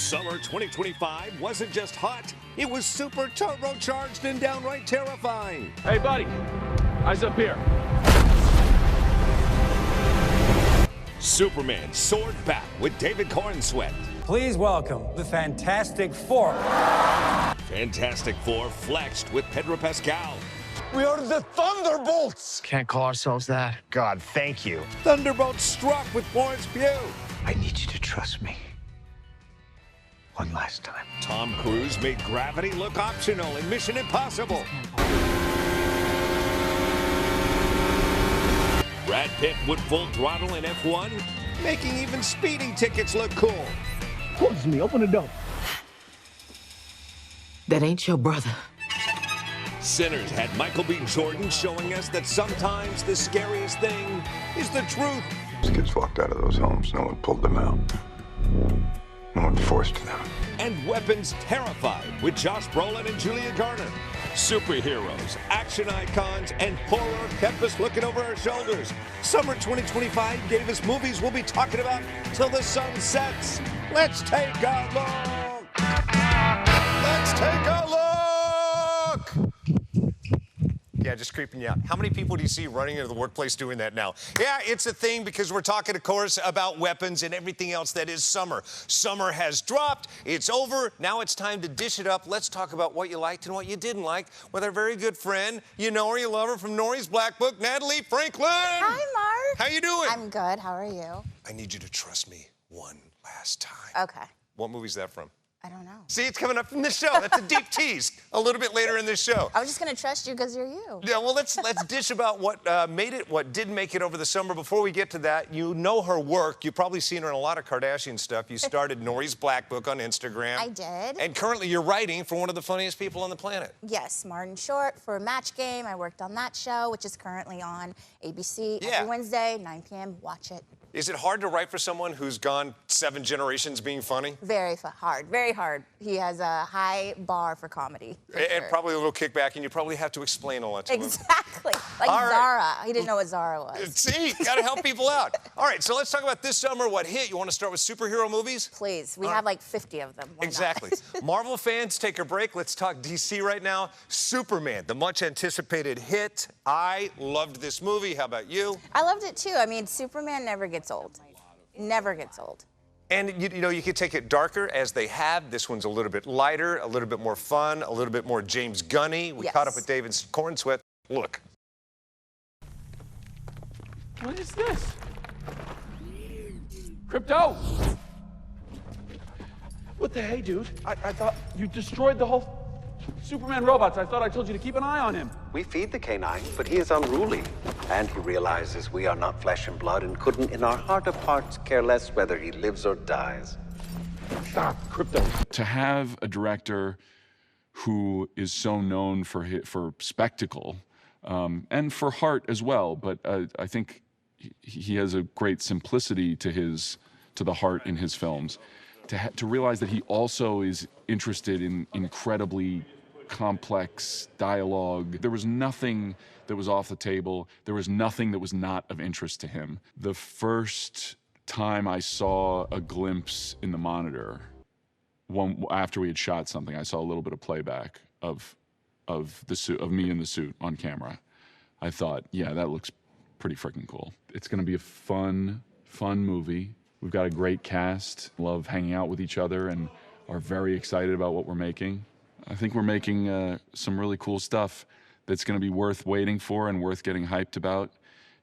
Summer 2025 wasn't just hot, it was super turbocharged and downright terrifying. Hey, buddy, eyes up here. Superman soared back with David Cornsweet. Please welcome the Fantastic Four. Fantastic Four flexed with Pedro Pascal. We are the Thunderbolts! Can't call ourselves that. God, thank you. Thunderbolt struck with Florence Pugh. I need you to trust me. One last time. Tom Cruise made gravity look optional in Mission Impossible. Brad Pitt would full throttle in F1, making even speeding tickets look cool. Close me, open the door. That ain't your brother. Sinners had Michael B. Jordan showing us that sometimes the scariest thing is the truth. Those kids walked out of those homes. No one pulled them out. No one forced them. And Weapons Terrified with Josh Brolin and Julia Garner. Superheroes, action icons, and horror kept us looking over our shoulders. Summer 2025 gave us movies we'll be talking about till the sun sets. Let's take a look. Let's take a look. Yeah, just creeping you out. How many people do you see running into the workplace doing that now? Yeah, it's a thing because we're talking, of course, about weapons and everything else that is summer. Summer has dropped. It's over. Now it's time to dish it up. Let's talk about what you liked and what you didn't like with our very good friend. You know her, you love her from Nori's Black Book, Natalie Franklin. Hi, Mark. How you doing? I'm good. How are you? I need you to trust me one last time. Okay. What movie's that from? I don't know. See, it's coming up from this show. That's a deep tease. A little bit later in this show. I was just gonna trust you because you're you. Yeah, well, let's dish about what made it, what didn't make it over the summer. Before we get to that, you know her work. You've probably seen her in a lot of Kardashian stuff. You started Nori's Black Book on Instagram. I did. And currently you're writing for one of the funniest people on the planet. Yes, Martin Short for Match Game. I worked on that show, which is currently on ABC every Wednesday, 9 p.m. Watch it. Is it hard to write for someone who's gone 7 generations being funny? Very hard, very hard. He has a high bar for comedy. And probably a little kickback, and you probably have to explain a lot to him. Exactly. Like Zara. He didn't know what Zara was. See, gotta help people out. All right, so let's talk about this summer, what hit. You want to start with superhero movies? Please. We have like 50 of them. Why exactly. Marvel fans, take a break. Let's talk DC right now. Superman, the much anticipated hit. I loved this movie. How about you? I loved it too. I mean, Superman never gets old. Never gets old. And you know, you could take it darker as they have. This one's a little bit lighter, a little bit more fun, a little bit more James Gunny. We caught up with David Cornsweet. Look. What is this? Crypto! What the hey, dude? I thought you destroyed the whole Superman robots. I thought I told you to keep an eye on him. We feed the canine, but he is unruly. And he realizes we are not flesh and blood and couldn't, in our heart of hearts, care less whether he lives or dies. Stop, Crypto. To have a director who is so known for spectacle and for heart as well, but I think he has a great simplicity to the heart in his films. To realize that he also is interested in incredibly complex dialogue. There was nothing that was off the table. There was nothing that was not of interest to him. The first time I saw a glimpse in the monitor, after we had shot something, I saw a little bit of playback of the suit, of me in the suit on camera. I thought, yeah, that looks pretty freaking cool. It's gonna be a fun movie. We've got a great cast, love hanging out with each other, and are very excited about what we're making. I think we're making some really cool stuff that's going to be worth waiting for and worth getting hyped about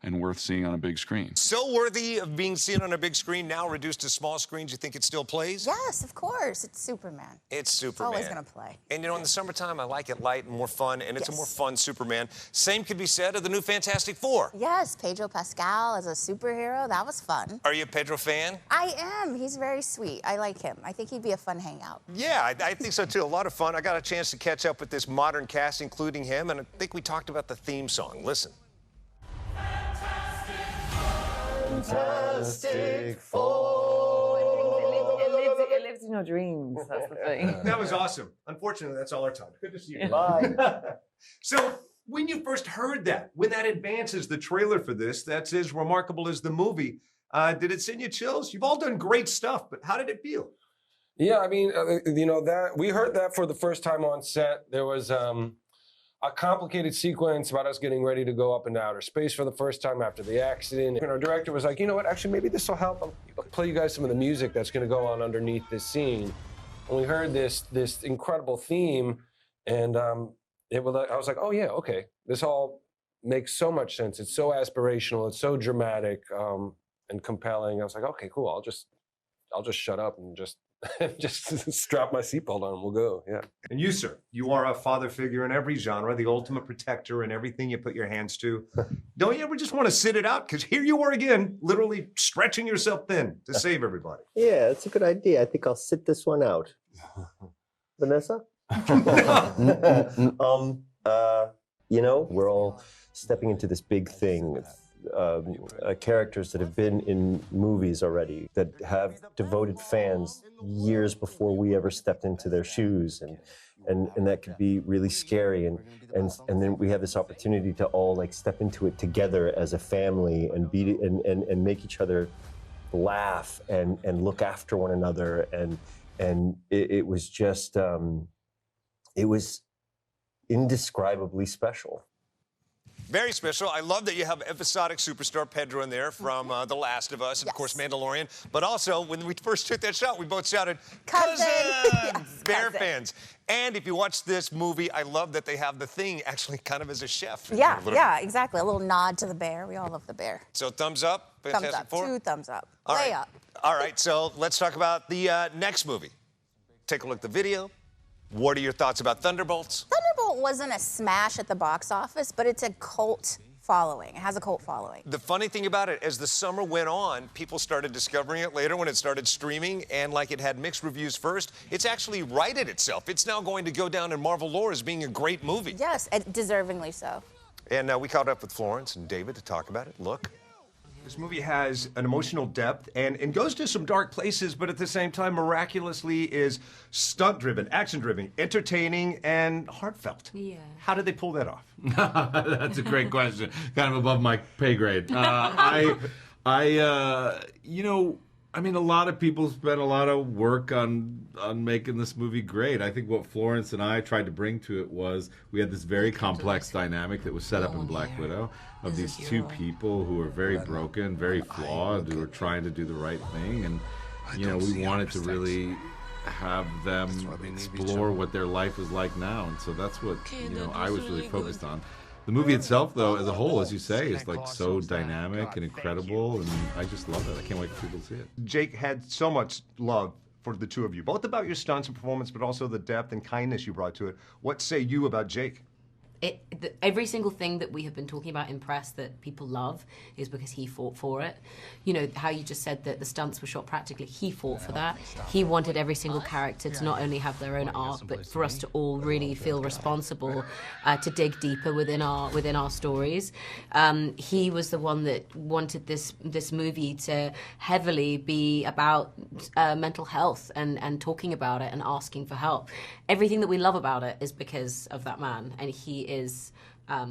and worth seeing on a big screen. So worthy of being seen on a big screen, now reduced to small screens. You think it still plays? Yes, of course. It's Superman. It's Superman. It's always going to play. And you know, in the summertime, I like it light and more fun, and it's a more fun Superman. Same could be said of the new Fantastic Four. Yes, Pedro Pascal as a superhero. That was fun. Are you a Pedro fan? I am. He's very sweet. I like him. I think he'd be a fun hangout. Yeah, I think so too. A lot of fun. I got a chance to catch up with this modern cast, including him, and I think we talked about the theme song. Listen. Fantastic Four. It lives in your dreams. That's the thing. That was awesome. Unfortunately, that's all our time. Good to see you. Bye. So, when you first heard that, when that advances the trailer for this, that's as remarkable as the movie, did it send you chills? You've all done great stuff, but how did it feel? Yeah, I mean, that we heard that for the first time on set. There was a complicated sequence about us getting ready to go up into outer space for the first time after the accident. And our director was like, you know what, actually, maybe this will help. I'll play you guys some of the music that's going to go on underneath this scene. And we heard this incredible theme, and I was like, oh yeah, okay. This all makes so much sense. It's so aspirational. It's so dramatic and compelling. I was like, okay, cool. I'll just shut up and just strap my seatbelt on and we'll go. Yeah. And you, sir, you are a father figure in every genre, the ultimate protector in everything you put your hands to. Don't you ever just want to sit it out? Because here you are again, literally stretching yourself thin to save everybody. Yeah, it's a good idea. I think I'll sit this one out. Vanessa? We're all stepping into this big thing. Characters that have been in movies already, that have devoted fans years before we ever stepped into their shoes, and that could be really scary. And then we have this opportunity to all like step into it together as a family and and make each other laugh and look after one another. And it was just it was indescribably special. Very special. I love that you have episodic superstar Pedro in there from The Last of Us and, of course, Mandalorian. But also, when we first took that shot, we both shouted, "Cousin!" Yes, Bear fans. And if you watch this movie, I love that they have the Thing actually kind of as a chef. Yeah, exactly. A little nod to the bear. We all love the bear. So thumbs up? Thumbs up. 2 thumbs up. Way up. All right, so let's talk about the next movie. Take a look at the video. What are your thoughts about Thunderbolts? Thunderbolt wasn't a smash at the box office, but it's a cult following. It has a cult following. The funny thing about it, as the summer went on, people started discovering it later when it started streaming, and like it had mixed reviews first, it's actually righted itself. It's now going to go down in Marvel lore as being a great movie. Yes, and deservingly so. And we caught up with Florence and David to talk about it. Look. This movie has an emotional depth and goes to some dark places, but at the same time, miraculously is stunt-driven, action-driven, entertaining, and heartfelt. Yeah. How did they pull that off? That's a great question. Kind of above my pay grade. I mean, a lot of people spent a lot of work on making this movie great. I think what Florence and I tried to bring to it was we had this very complex dynamic that was set up in Black Widow of these two people who are very broken, very flawed, who are trying to do the right thing. And, we wanted to really have them explore what their life is like now. And so that's what, I was really focused on. The movie itself, though, as a whole, as you say, is like so dynamic and incredible, and I just love it. I can't wait for people to see it. Jake had so much love for the two of you, both about your stunts and performance, but also the depth and kindness you brought to it. What say you about Jake? Every single thing that we have been talking about in press that people love is because he fought for it. You know, how you just said that the stunts were shot practically. He fought for that. He wanted every single character to not only have their own arc, but for us to all really feel responsible to dig deeper within our stories. He was the one that wanted this movie to heavily be about mental health and talking about it and asking for help. Everything that we love about it is because of that man, and he's a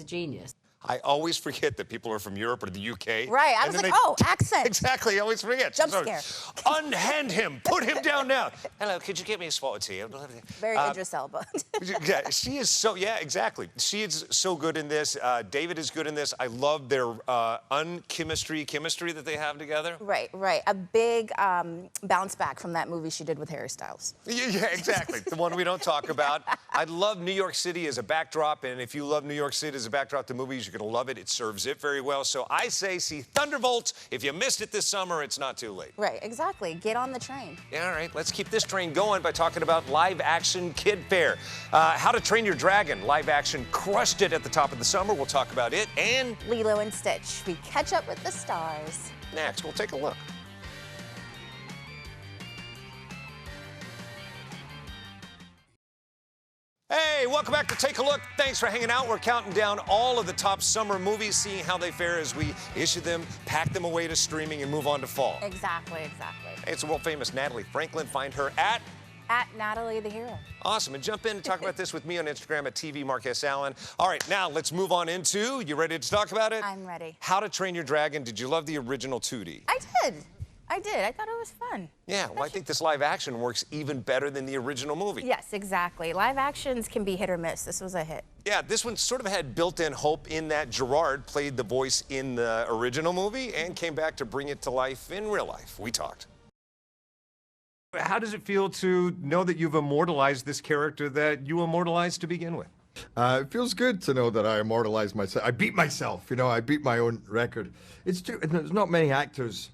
genius. I always forget that people are from Europe or the UK. Right, I was like, accent. Exactly, I always forget. Jump scare. Unhand him, put him down now. Hello, could you get me a spot of tea? Very Idris Elba. Yeah, she is so, exactly. She is so good in this. David is good in this. I love their chemistry that they have together. Right. A big bounce back from that movie she did with Harry Styles. Yeah, exactly. The one we don't talk about. I love New York City as a backdrop, and if you love New York City as a backdrop to movies, you're going to love it. It serves it very well. So I say see Thunderbolts. If you missed it this summer, it's not too late. Right, exactly. Get on the train. Yeah, all right. Let's keep this train going by talking about live-action Kid Fair. How to Train Your Dragon. Live-action crushed it at the top of the summer. We'll talk about it. And Lilo and Stitch. We catch up with the stars. Next, we'll take a look. Hey, welcome back to Take a Look. Thanks for hanging out. We're counting down all of the top summer movies, seeing how they fare as we issue them, pack them away to streaming, and move on to fall. Exactly. Hey, it's a world-famous Natalie Franklin. Find her at Natalie the Hero. Awesome. And jump in and talk about this with me on Instagram at TV Marquez Allen. All right, now let's move on into, you ready to talk about it? I'm ready. How to Train Your Dragon. Did you love the original 2D? I I did. I thought it was fun. Yeah, well, I think this live action works even better than the original movie. Yes, exactly. Live actions can be hit or miss. This was a hit. Yeah, this one sort of had built-in hope in that Gerard played the voice in the original movie and came back to bring it to life in real life. We talked. How does it feel to know that you've immortalized this character that you immortalized to begin with? It feels good to know that I immortalized myself. I beat myself, you know, I beat my own record. It's true, there's not many actors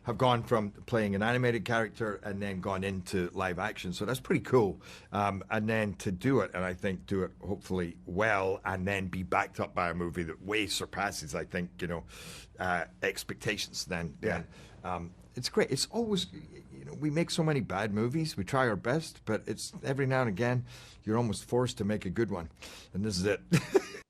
have gone from playing an animated character and then gone into live action, so that's pretty cool. And then to do it, and I think do it hopefully well, and then be backed up by a movie that way surpasses, I think, you know, expectations. Then it's great. It's always, you know, we make so many bad movies. We try our best, but it's every now and again you're almost forced to make a good one, and this is it.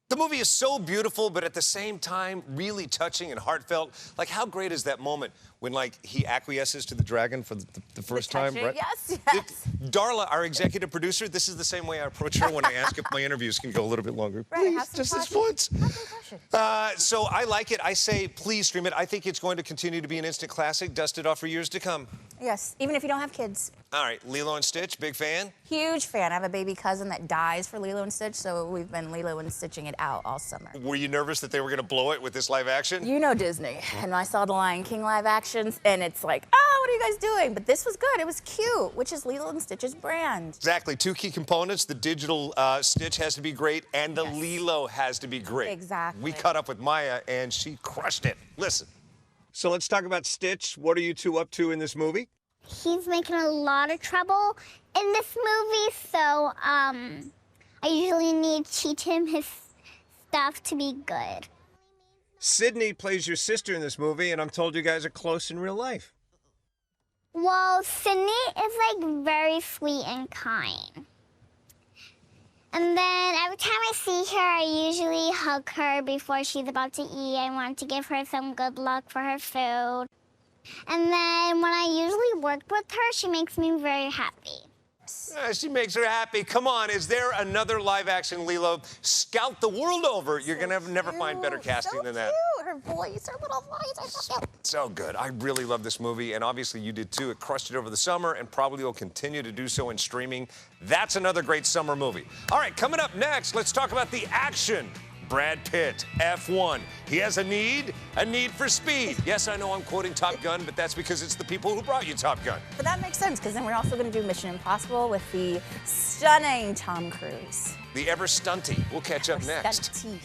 The movie is so beautiful, but at the same time, really touching and heartfelt. Like, how great is that moment when, like, he acquiesces to the dragon for the first time, right? Yes. Darla, our executive producer, this is the same way I approach her when I ask if my interviews can go a little bit longer. Please, just this once. So I like it. I say, please stream it. I think it's going to continue to be an instant classic, dusted off for years to come. Yes, even if you don't have kids. All right, Lilo and Stitch, big fan? Huge fan. I have a baby cousin that dies for Lilo and Stitch, so we've been Lilo and Stitching it out all summer. Were you nervous that they were going to blow it with this live action? You know Disney. And I saw the Lion King live actions, and it's like, oh, what are you guys doing? But this was good. It was cute, which is Lilo and Stitch's brand. Exactly. Two key components. The digital Stitch has to be great, and the Lilo has to be great. Exactly. We caught up with Maya, and she crushed it. Listen. So let's talk about Stitch. What are you two up to in this movie? He's making a lot of trouble in this movie, so I usually need to teach him his stuff to be good. Sydney plays your sister in this movie, and I'm told you guys are close in real life. Well, Sydney is, like, very sweet and kind. And then every time I see her, I usually hug her before she's about to eat. I want to give her some good luck for her food. And then when I usually work with her, she makes me very happy. She makes her happy. Come on, is there another live-action Lilo? Scout the world over. You're going to never find better casting than that. Cute. Her voice, her little voice, I love it. So good. I really love this movie, and obviously you did too. It crushed it over the summer and probably will continue to do so in streaming. That's another great summer movie. All right, coming up next, let's talk about the action. Brad Pitt, F1. He has a need for speed. Yes, I know I'm quoting Top Gun, but that's because it's the people who brought you Top Gun. But that makes sense, because then we're also going to do Mission Impossible with the stunning Tom Cruise. The ever stunty. We'll catch up next. Stunty.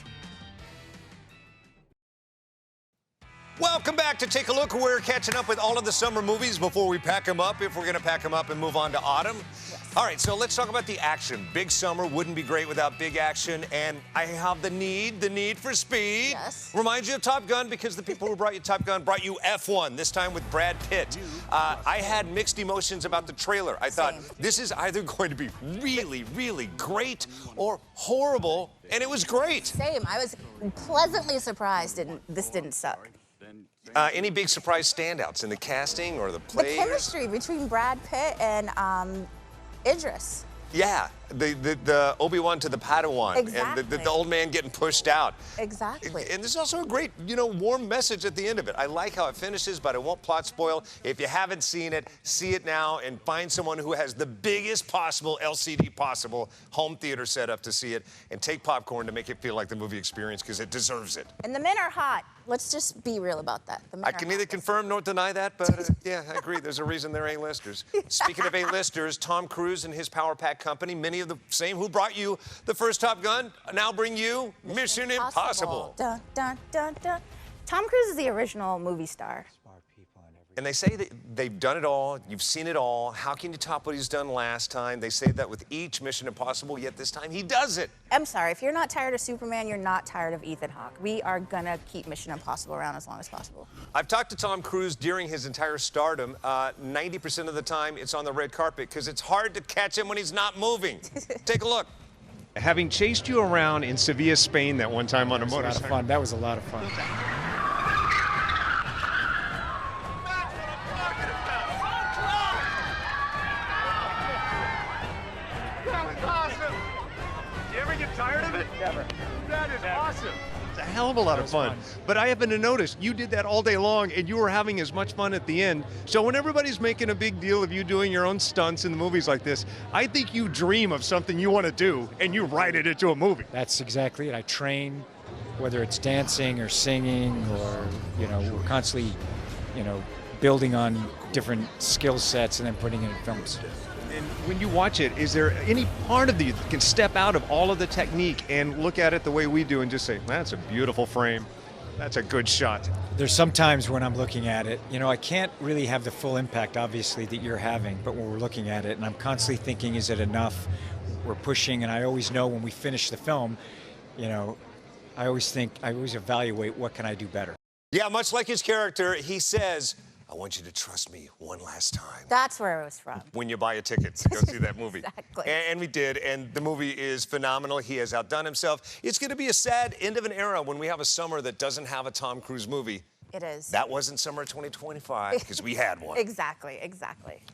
Welcome back to Take a Look. We're catching up with all of the summer movies before we pack them up, if we're going to pack them up and move on to autumn. Yes. All right, so let's talk about the action. Big summer wouldn't be great without big action, and I have the need for speed. Yes. Reminds you of Top Gun because the people who brought you Top Gun brought you F1, this time with Brad Pitt. I had mixed emotions about the trailer. I thought, this is either going to be really, really great or horrible, and it was great. Same. I was pleasantly surprised this didn't suck. Any big surprise standouts in the casting or the players? The chemistry between Brad Pitt and Idris. Yeah, the Obi-Wan to the Padawan. Exactly. And the old man getting pushed out. Exactly. And there's also a great, warm message at the end of it. I like how it finishes, but I won't plot spoil. If you haven't seen it, see it now and find someone who has the biggest possible LCD possible home theater setup to see it, and take popcorn to make it feel like the movie experience, because it deserves it. And the men are hot. Let's just be real about that. The men I can neither confirm nor deny that, but yeah, I agree. There's a reason they're A-listers. Speaking of A-listers, Tom Cruise and his Power Pack company, many of the same who brought you the first Top Gun, now bring you Mission Impossible. Dun, dun, dun, dun. Tom Cruise is the original movie star. And they say that they've done it all, you've seen it all. How can you top what he's done last time? They say that with each Mission Impossible, yet this time he does it. I'm sorry, if you're not tired of Superman, you're not tired of Ethan Hawke. We are gonna keep Mission Impossible around as long as possible. I've talked to Tom Cruise during his entire stardom. 90% of the time, it's on the red carpet, because it's hard to catch him when he's not moving. Take a look. Having chased you around in Sevilla, Spain that one time on a motorcycle. That was a lot of fun. Tired of it? Never. That is awesome. a hell of a lot of fun. But I happen to notice you did that all day long, and you were having as much fun at the end. So when everybody's making a big deal of you doing your own stunts in the movies like this, I think you dream of something you want to do, and you write it into a movie. That's exactly it. I train, whether it's dancing or singing, or we're constantly, building on different skill sets and then putting it in films. And when you watch it, is there any part of you that can step out of all of the technique and look at it the way we do and just say, that's a beautiful frame, that's a good shot? There's some times when I'm looking at it, I can't really have the full impact, obviously, that you're having, but when we're looking at it, and I'm constantly thinking, is it enough? We're pushing, and I always know when we finish the film, I always evaluate what can I do better. Yeah, much like his character, he says, I want you to trust me one last time. That's where it was from. When you buy a ticket to go see that movie. Exactly. And we did, and the movie is phenomenal. He has outdone himself. It's going to be a sad end of an era when we have a summer that doesn't have a Tom Cruise movie. It is. That wasn't summer 2025, because we had one. Exactly.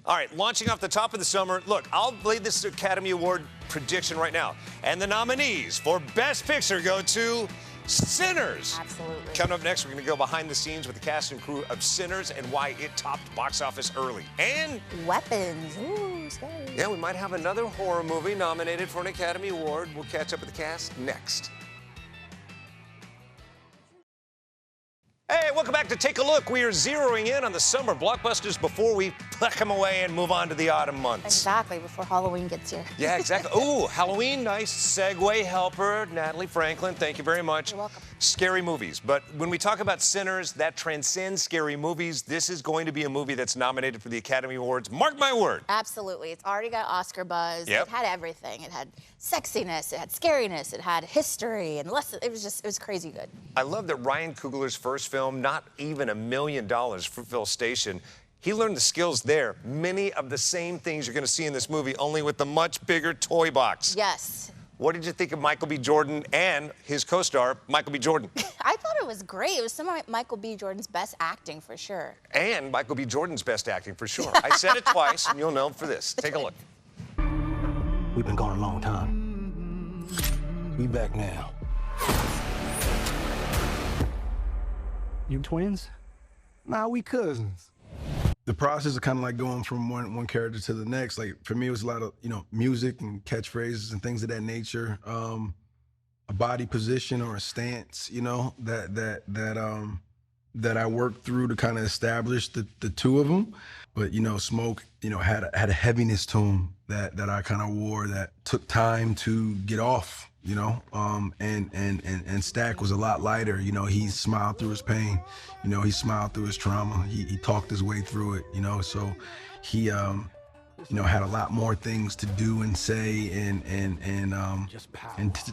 All right, launching off the top of the summer, look, I'll lay this Academy Award prediction right now. And the nominees for Best Picture go to Sinners. Absolutely. Coming up next, we're going to go behind the scenes with the cast and crew of Sinners and why it topped box office early. And Weapons. Ooh, scary. yeah, we might have another horror movie nominated for an Academy Award. We'll catch up with the cast next. Hey, welcome back to Take a Look. We are zeroing in on the summer blockbusters before we pluck them away and move on to the autumn months. Exactly, before Halloween gets here. Yeah, exactly. Ooh, Halloween, nice segue helper. Natalie Franklin, thank you very much. You're welcome. Scary movies. But when we talk about Sinners, that transcends scary movies. This is going to be a movie that's nominated for the Academy Awards. Mark my word. Absolutely. It's already got Oscar buzz. Yep. It had everything. It had sexiness, it had scariness, it had history, and it was crazy good. I love that Ryan Coogler's first film, not even $1 million, Fruitvale Station, he learned the skills there. Many of the same things you're going to see in this movie, only with the much bigger toy box. Yes. What did you think of Michael B. Jordan and his co-star, Michael B. Jordan? I thought it was great. It was some of Michael B. Jordan's best acting, for sure. And Michael B. Jordan's best acting, for sure. I said it twice, and you'll know for this. Take a look. We've been gone a long time. We back now. You twins? Nah, we cousins. The process is kind of like going from one character to the next. Like, for me, it was a lot of, music and catchphrases and things of that nature. A body position or a stance, that I worked through to kind of establish the two of them. But, Smoke, had a heaviness to him that I kind of wore that took time to get off. And Stack was a lot lighter. He smiled through his pain. He smiled through his trauma. He talked his way through it. So he, had a lot more things to do and say and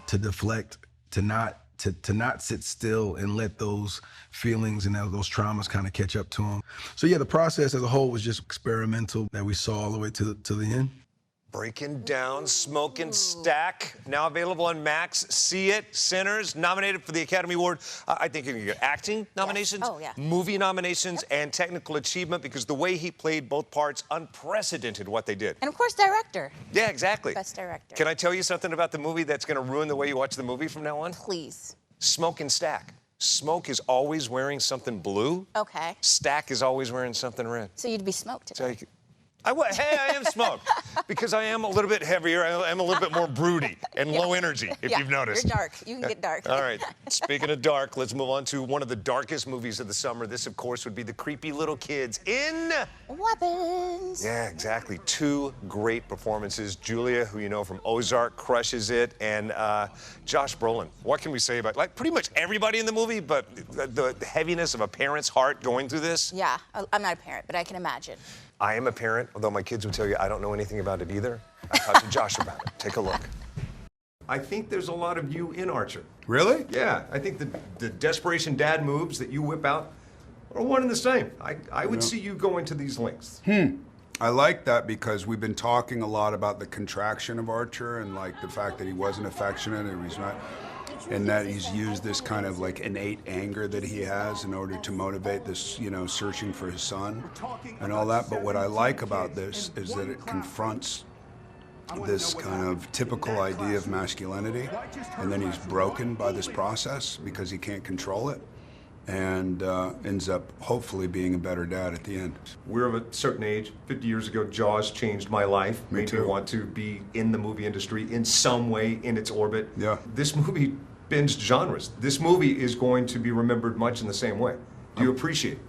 to deflect, to not sit still and let those feelings and those traumas kind of catch up to him. So yeah, the process as a whole was just experimental that we saw all the way to the end. Breaking Down, Smoke and Stack, now available on Max. See it, Sinners, nominated for the Academy Award. I think you can get acting nominations, yes. Oh, yeah. movie nominations, and technical achievement, because the way he played both parts, unprecedented what they did. And of course, director. Yeah, exactly. Best director. Can I tell you something about the movie that's going to ruin the way you watch the movie from now on? Please. Smoke and Stack. Smoke is always wearing something blue. Okay. Stack is always wearing something red. So you'd be Smoke today. So I am Smoke, because I am a little bit heavier. I am a little bit more broody and low energy, if you've noticed. You're dark. You can get dark. All right. Speaking of dark, let's move on to one of the darkest movies of the summer. This, of course, would be the creepy little kids in Weapons. Yeah, exactly. Two great performances. Julia, who you know from Ozark, crushes it, and Josh Brolin. What can we say about pretty much everybody in the movie, but the heaviness of a parent's heart going through this? Yeah, I'm not a parent, but I can imagine. I am a parent, although my kids would tell you I don't know anything about it either. I talked to Josh about it. Take a look. I think there's a lot of you in Archer. Really? Yeah, I think the desperation dad moves that you whip out are one and the same. I would see you go into these lengths. I like that because we've been talking a lot about the contraction of Archer and like the fact that he wasn't affectionate and he's not, and that he's used this kind of like innate anger that he has in order to motivate this, searching for his son and all that. But what I like about this is that it confronts this kind of typical idea of masculinity, and then he's broken by this process because he can't control it, and ends up hopefully being a better dad at the end. We're of a certain age. 50 years ago, Jaws changed my life. Made me want to be in the movie industry in some way in its orbit. Yeah. This movie binged genres. This movie is going to be remembered much in the same way. Do you appreciate it?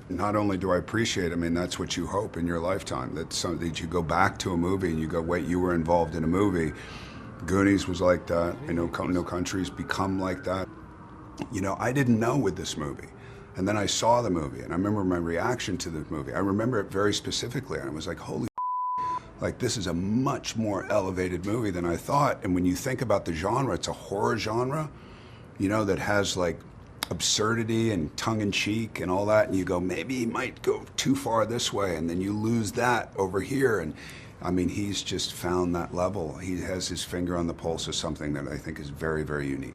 Not only do I appreciate it, I mean, that's what you hope in your lifetime, that you go back to a movie and you go, wait, you were involved in a movie. Goonies was like that. I know No Country's become like that. You know, I didn't know with this movie. And then I saw the movie, and I remember my reaction to the movie. I remember it very specifically, and I was like, holy like, this is a much more elevated movie than I thought. And when you think about the genre, it's a horror genre, you know, that has like absurdity and tongue-in-cheek and all that, and you go, maybe he might go too far this way, and then you lose that over here. And I mean, he's just found that level. He has his finger on the pulse of something that I think is very, very unique.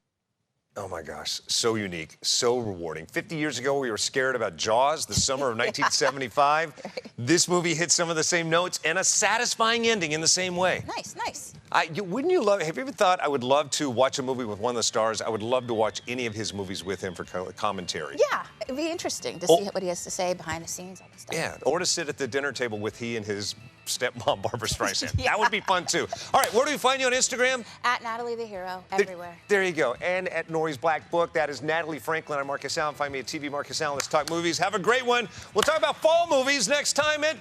Oh my gosh, so unique, so rewarding. 50 years ago, we were scared about Jaws, the summer of 1975. This movie hit some of the same notes and a satisfying ending in the same way. Nice, nice. Wouldn't you love, have you ever thought, I would love to watch a movie with one of the stars? I would love to watch any of his movies with him for commentary. Yeah, it'd be interesting to see what he has to say behind the scenes, all this stuff. Yeah, or to sit at the dinner table with he and his stepmom, Barbara Streisand. That would be fun, too. All right, where do we find you on Instagram? At Natalie the Hero, everywhere. There you go. And at Nori's Black Book. That is Natalie Franklin. I'm Marcus Allen. Find me at TV Marcus Allen. Let's talk movies. Have a great one. We'll talk about fall movies next time at